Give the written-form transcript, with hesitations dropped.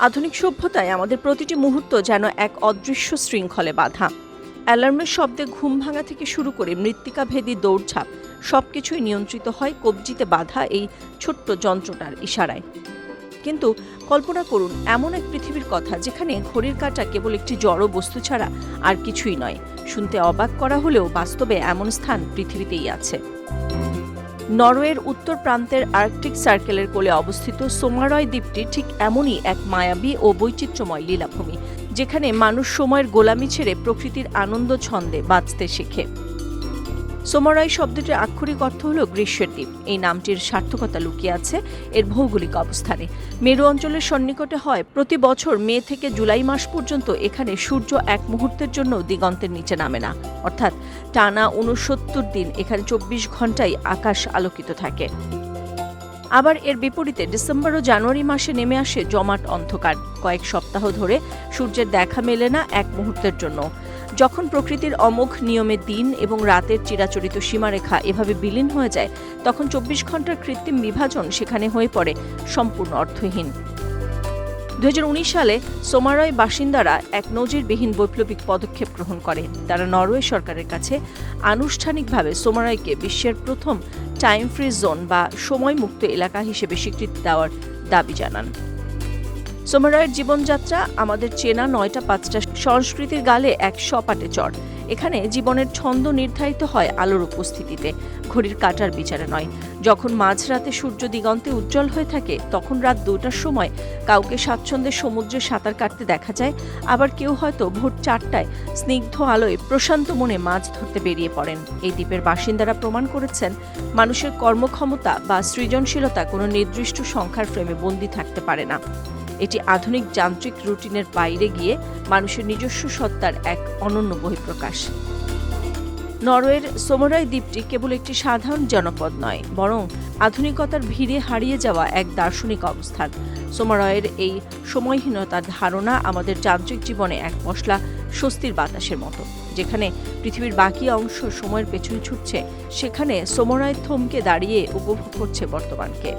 আধুনিক সভ্যতায় আমাদের প্রতিটি মুহূর্ত যেন এক অদৃশ্য শৃঙ্খলে বাঁধা। অ্যালার্মের শব্দে ঘুম ভাঙা থেকে শুরু করে মৃত্তিকাভেদী দৌড়ঝাঁপ সবকিছুই নিয়ন্ত্রিত হয় কবজিতে বাঁধা এই ছোট্ট যন্ত্রটার ইশারায়। কিন্তু কল্পনা করুন এমন এক পৃথিবীর কথা যেখানে ঘড়ির কাঁটা কেবল একটি জড় বস্তু ছাড়া আর কিছুই নয়। শুনতে অবাক করা হলেও বাস্তবে এমন স্থান পৃথিবীতেই আছে। নরওয়ের উত্তর প্রান্তের আর্কটিক সার্কেলের কোলে অবস্থিত সোমারয় দ্বীপটি ঠিক এমনই এক মায়াবী ও বৈচিত্র্যময় লীলাভূমি, যেখানে মানুষ সময়ের গোলামি ছেড়ে প্রকৃতির আনন্দ ছন্দে বাঁচতে শেখে। সোমারয় শব্দটির আক্ষরিক অর্থ হল গ্রীষ্মের দ্বীপ। এই নামটির সার্থকতা লুকিয়ে আছে এর ভৌগোলিক অবস্থানে। মেরু অঞ্চলের সন্নিকটে হয় প্রতি বছর মে থেকে জুলাই মাস পর্যন্ত এখানে সূর্য এক মুহূর্তের জন্য দিগন্তের নিচে নামে না, অর্থাৎ টানা ৬৯ দিন এখানে ২৪ ঘন্টাই আকাশ আলোকিত থাকে। আবার এর বিপরীতে ডিসেম্বর ও জানুয়ারি মাসে নেমে আসে জমাট অন্ধকার। কয়েক সপ্তাহ ধরে সূর্যের দেখা মেলে না এক মুহূর্তের জন্য। যখন প্রকৃতির অমোঘ নিয়মে দিন এবং রাতের চিরাচরিত সীমারেখা এভাবে বিলীন হয়ে যায়, তখন ২৪ ঘন্টার কৃত্রিম বিভাজন সেখানে হয়ে পড়ে সম্পূর্ণ অর্থহীন। ২০১৯ সালে সোমারয় বাসিন্দারা এক নজিরবিহীন বৈপ্লবিক পদক্ষেপ গ্রহণ করে। তারা নরওয়ে সরকারের কাছে আনুষ্ঠানিকভাবে সোমারয়কে বিশ্বের প্রথম টাইম ফ্রি জোন বা সময়মুক্ত এলাকা হিসেবে স্বীকৃতি দেওয়ার দাবি জানান। সোমারয়ের জীবনযাত্রা আমাদের চেনা ৯টা ৫টা সংস্কৃতির গালে এক সপাটে চড়। এখানে জীবনের ছন্দ নির্ধারিত হয় আলোর উপস্থিতিতে, ঘড়ির কাঁটার বিচারে নয়। যখন মাঝরাতে সূর্য দিগন্তে উজ্জ্বল হয়ে থাকে, তখন রাত ২টার সময় কাউকে স্বাচ্ছন্দ্যে সমুদ্রে সাঁতার কাটতে দেখা যায়, আবার কেউ হয়তো ভোর ৪টায় স্নিগ্ধ আলোয় প্রশান্ত মনে মাছ ধরতে বেরিয়ে পড়েন। এই দ্বীপের বাসিন্দারা প্রমাণ করেছেন মানুষের কর্মক্ষমতা বা সৃজনশীলতা কোনো নির্দিষ্ট সংখ্যার ফ্রেমে বন্দী থাকতে পারে না। এটি আধুনিক যান্ত্রিক রুটিনের বাইরে গিয়ে মানুষের নিজস্ব সত্তার এক অনন্য বহিঃপ্রকাশ। নরওয়ের সোমারয় দ্বীপটি কেবল একটি সাধারণ জনপদ নয়, বরং আধুনিকতার ভিড়ে হারিয়ে যাওয়া এক দার্শনিক অবস্থান। সোমারয়ের এই সময়হীনতার ধারণা আমাদের যান্ত্রিক জীবনে এক মশলা স্বস্তির বাতাসের মতো। যেখানে পৃথিবীর বাকি অংশ সময়ের পেছনে ছুটছে, সেখানে সোমারয় থমকে দাঁড়িয়ে উপভোগ করছে বর্তমানকে।